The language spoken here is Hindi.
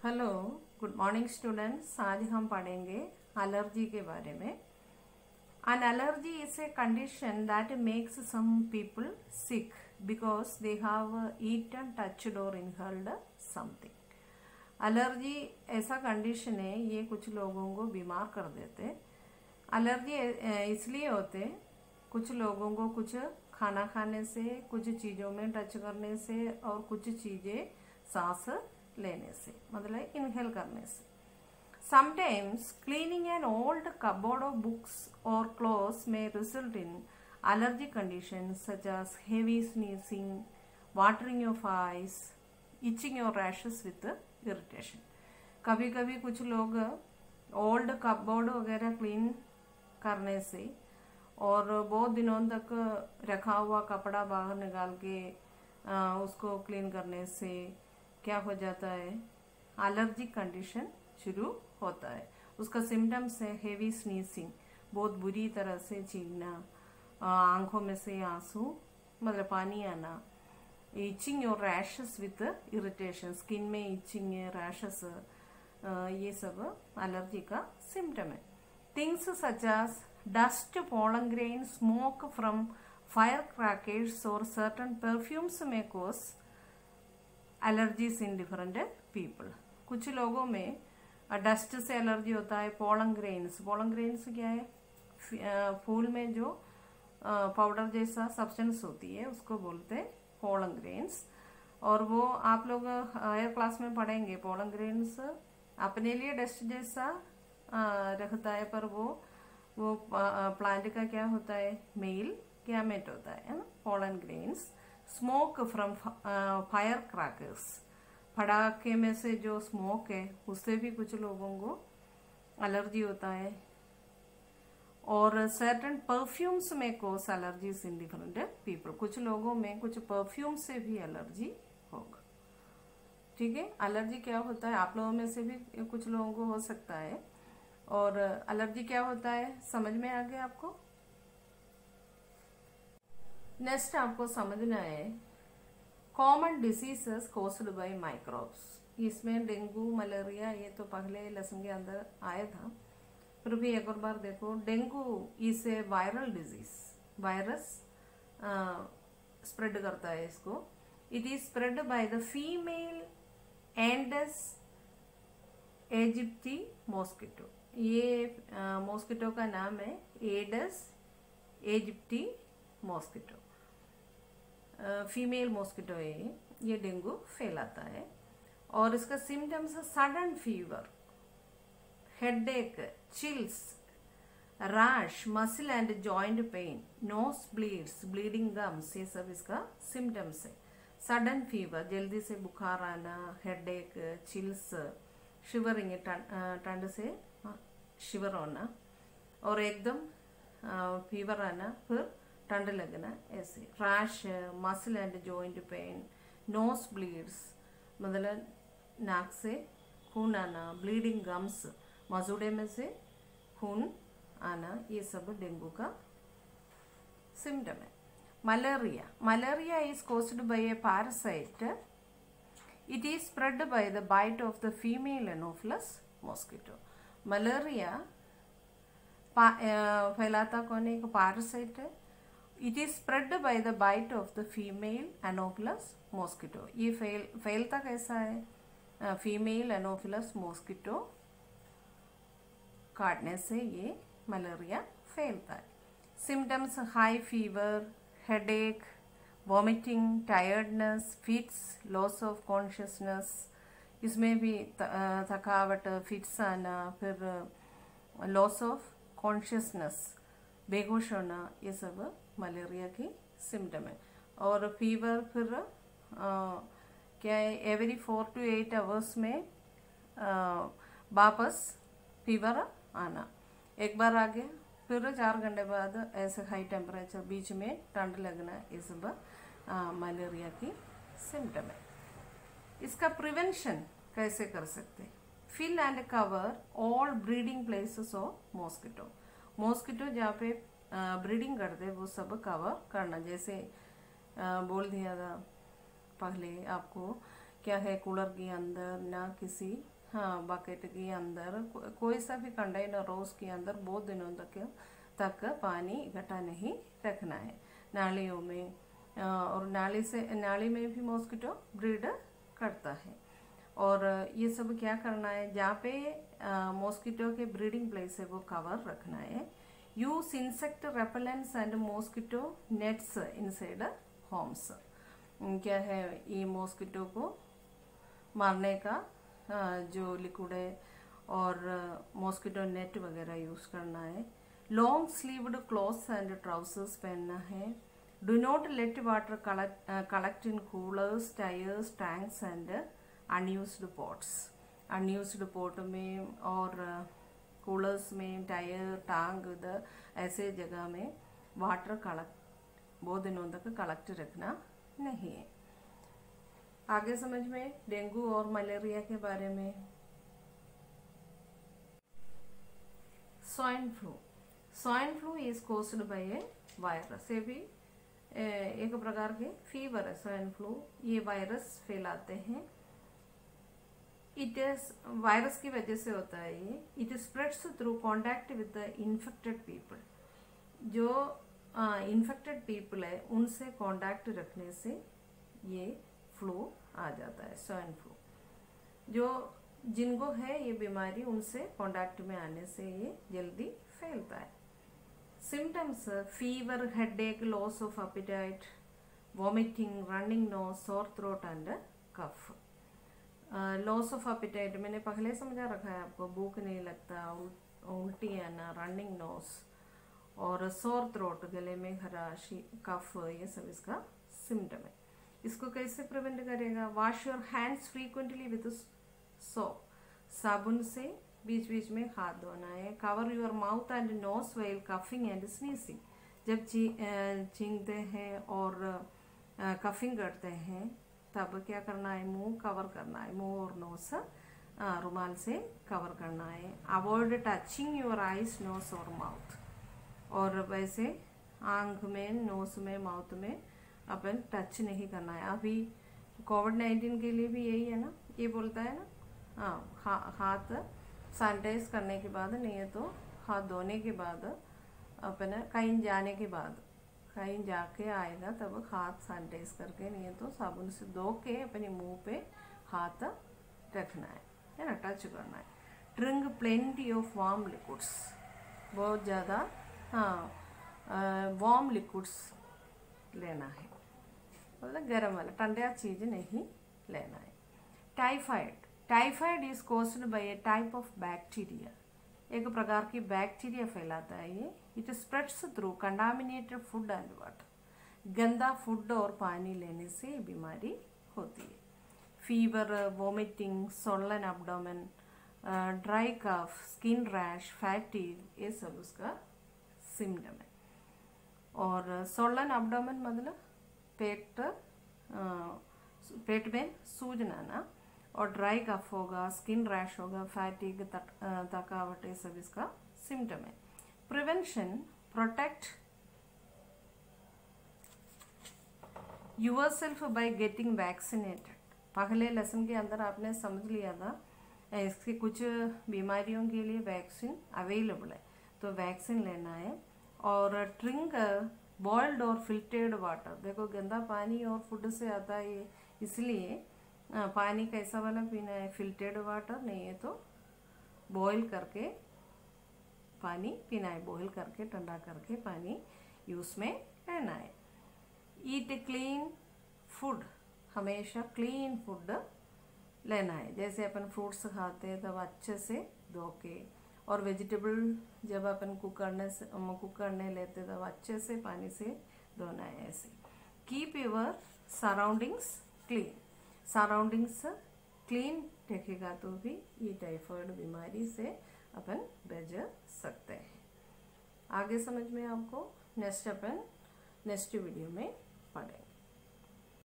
Hello, good morning students. आज हम पढ़ेंगे एलर्जी के बारे में। An allergy is a condition that makes some people sick because they have eaten, touched or inhaled something. Allergy ऐसा कंडीशन है, ये कुछ लोगों को बीमार कर देते। एलर्जी इसलिए होते, कुछ लोगों को कुछ खाना खाने से, कुछ चीज़ों में टच करने से और कुछ चीज़ें सांस लेने से, मतलब इनहेल करने से। Sometimes cleaning an old cupboard of books or clothes may result in allergic conditions such as heavy sneezing, watering of eyes, itching or rashes with irritation. कभी कभी कुछ लोग ओल्ड कपबोर्ड वगैरह क्लीन करने से और बहुत दिनों तक रखा हुआ कपड़ा बाहर निकाल के उसको क्लीन करने से क्या हो जाता है, एलर्जिक कंडीशन शुरू होता है। उसका सिम्टम्स है हेवी स्नीजिंग, बहुत बुरी तरह से छींकना, आंखों में से आंसू मतलब पानी आना, इचिंग और रैशेस विद इरिटेशन, स्किन में इचिंग रैशेस, ये सब एलर्जी का सिम्टम है। Things such as dust, pollen grain, smoke from fire crackers और सर्टेन परफ्यूम्स में cause allergies in different people. कुछ लोगों में डस्ट से एलर्जी होता है। पोलन ग्रेन्स क्या है, फूल में जो पाउडर जैसा सब्सटेंस होती है उसको बोलते हैं पोलन ग्रेन्स। और वो आप लोग हायर क्लास में पढ़ेंगे। पोलन ग्रेन्स अपने लिए डस्ट जैसा रखता है, पर वो प्लांट का क्या होता है, मेल गैमेट होता है ना, pollen grains. Smoke from fire crackers, पटाखे में से जो स्मोक है उससे भी कुछ लोगों को एलर्जी होता है। और सर्टेन परफ्यूम्स में कोस एलर्जीज इन डिफरेंट पीपल, कुछ लोगों में कुछ परफ्यूम से भी एलर्जी होगा। ठीक है, एलर्जी क्या होता है, आप लोगों में से भी कुछ लोगों को हो सकता है। और एलर्जी क्या होता है समझ में आ गया आपको। नेक्स्ट आपको समझना है common diseases caused by microbes. इसमें डेंगू, मलेरिया ये तो पहले लेसन के अंदर आया था, फिर भी एक और बार देखो। Dengue is a viral disease, virus spread करता है इसको। It is spread by the female aedes aegypti mosquito. ये मॉस्किटो का नाम है aedes aegypti mosquito, female mosquito है, ये डेंगू फैलाता है। और इसका symptoms sudden fever, headache, chills, rash, muscle and joint pain, nose bleeds, bleeding gums, ये सब इसका सिम्टम्स है। सडन फीवर, जल्दी से बुखार आना, हेडेक, चिल्स, शिवरिंग, ठंड से शिवर होना, और एकदम फीवर आना, फिर ठंड लगना, ऐसे। Rash, muscle and joint pain, nose bleeds, मतलब नाक से खून आना, ब्लीडिंग गम्स, मसूड़े में से खून आना, ये सब डेंगू का सिम्टम है। Malaria is caused by a parasite. It is spread by the bite of the female anopheles mosquito. Malaria फैलाता कौन है, एक पैरासाइट है। It is spread by the bite of the female anopheles mosquito. ये फैलता कैसा है, फीमेल एनोफिलस मॉस्किटो काटने से ये मलेरिया फैलता है। Symptoms high fever, headache, vomiting, tiredness, fits, loss of consciousness, इसमें भी थकावट, फिट्स आना, फिर लॉस ऑफ कॉन्शियसनेस, बेहोश होना, ये सब मलेरिया की सिम्टम है। और फीवर फिर क्या है, एवरी 4 to 8 आवर्स में वापस फीवर आना, एक बार आ गया फिर 4 घंटे बाद ऐसे हाई टेम्परेचर, बीच में ठंड लगना, ये सब मलेरिया की सिम्टम है। इसका प्रिवेंशन कैसे कर सकते हैं, fill and cover all breeding places of mosquito. Mosquito जहाँ पे ब्रीडिंग करते वो सब कवर करना, जैसे बोल दिया था पहले आपको, क्या है, कूलर के अंदर, ना किसी हाँ बकेट के अंदर कोई सा भी कंटेनर हो उसके अंदर बहुत दिनों तक पानी इकट्ठा नहीं रखना है। नालियों में और नाली में भी मॉस्किटो ब्रीड करता है। और ये सब क्या करना है, जहाँ पे मॉस्किटो के ब्रीडिंग प्लेस है वो कवर रखना है। Use insect repellents and mosquito nets inside homes. क्या है, ये मॉस्किटो को मारने का जो लिक्विड है और मॉस्किटो नेट वगैरह यूज करना है। Long sleeved clothes and trousers पहनना है। Do not let water collect in coolers, tyres, tanks and unused pots. Unused pot में और कूलर्स में, टायर, टांग, इधर ऐसे जगह में वाटर बहुत दिनों तक कलेक्ट रखना नहीं है। आगे समझ में डेंगू और मलेरिया के बारे में। Swine flu. Swine flu is caused by A virus. ये भी एक प्रकार के फीवर है स्वाइन फ्लू। ये वायरस फैलाते हैं। इट इज वायरस की वजह से होता है ये। It spreads through contact with the infected people. जो इन्फेक्टेड पीपल है उनसे कॉन्टैक्ट रखने से ये फ्लू आ जाता है, स्वाइन फ्लू। जो जिनको है ये बीमारी उनसे कॉन्टैक्ट में आने से ये जल्दी फैलता है। Symptoms fever, headache, loss of appetite, vomiting, running nose, sore throat and cough. Loss of appetite मैंने पहले समझा रखा है आपको, भूख नहीं लगता, उल्टी आना, रनिंग नोज और सोर थ्रोट, गले में खराश, कफ, ये सब इसका सिम्टम है। इसको कैसे प्रिवेंट करेगा? Wash your hands frequently with soap. साबुन से बीच बीच में हाथ धोना है। Cover your mouth and nose while coughing and sneezing. जब छींकते हैं और कफिंग करते हैं तब क्या करना है, मुंह कवर करना है, मुंह और नोज रुमाल से कवर करना है। Avoid touching your eyes, nose और माउथ। और वैसे आंख में, नोज में, माउथ में अपन टच नहीं करना है। अभी कोविड-19 के लिए भी यही है ना, ये बोलता है ना, हाँ, हाथ सैनिटाइज करने के बाद, नहीं है तो हाथ धोने के बाद, अपन कहीं जाने के बाद, कहीं जाके आएगा तब हाथ सैनिटाइज करके, नहीं है तो साबुन से धो के अपने मुंह पे हाथ रखना है ना, टच करना है। Drink plenty of warm liquids. बहुत ज़्यादा वार्म लिक्विड्स लेना है, मतलब गर्म वाला, ठंडा चीज नहीं लेना है। Typhoid. Typhoid is caused by a type of bacteria. एक प्रकार की बैक्टीरिया फैलाता है ये। It spreads through contaminated food and water. गंदा फूड और पानी लेने से ये बीमारी होती है। Fever, vomiting, swollen abdomen, dry cough, skin rash, fatigue, ये सब उसका सिम्टम है। और स्वोलन एब्डोमेन मतलब पेट में सूजन आना, और ड्राई कफ होगा, स्किन रैश होगा, फैटिग, थकावट, ये सब इसका सिम्टम है। Prevention, protect yourself by getting vaccinated. पहले लेसन के अंदर आपने समझ लिया था इसके कुछ बीमारियों के लिए वैक्सीन अवेलेबल है, तो वैक्सीन लेना है। और ड्रिंक बॉइल्ड और फिल्टर्ड वाटर। देखो गंदा पानी और फूड से आता है, इसलिए पानी कैसा वाला पीना है, फिल्टर्ड वाटर, नहीं है तो बॉईल करके पानी पीना है। बॉईल करके ठंडा करके पानी यूज में लेना है। ईट क्लीन फूड। हमेशा क्लीन फूड लेना है। जैसे अपन फ्रूट्स खाते हैं तब अच्छे से धो के, और वेजिटेबल जब अपन कुक करने लेते तब अच्छे से पानी से धोना है। ऐसे keep your surroundings clean. Surroundings clean रखेगा तो भी ये टाइफाइड बीमारी से अपन बच सकते हैं। आगे समझ में आपको नेक्स्ट वीडियो में पढ़ेंगे।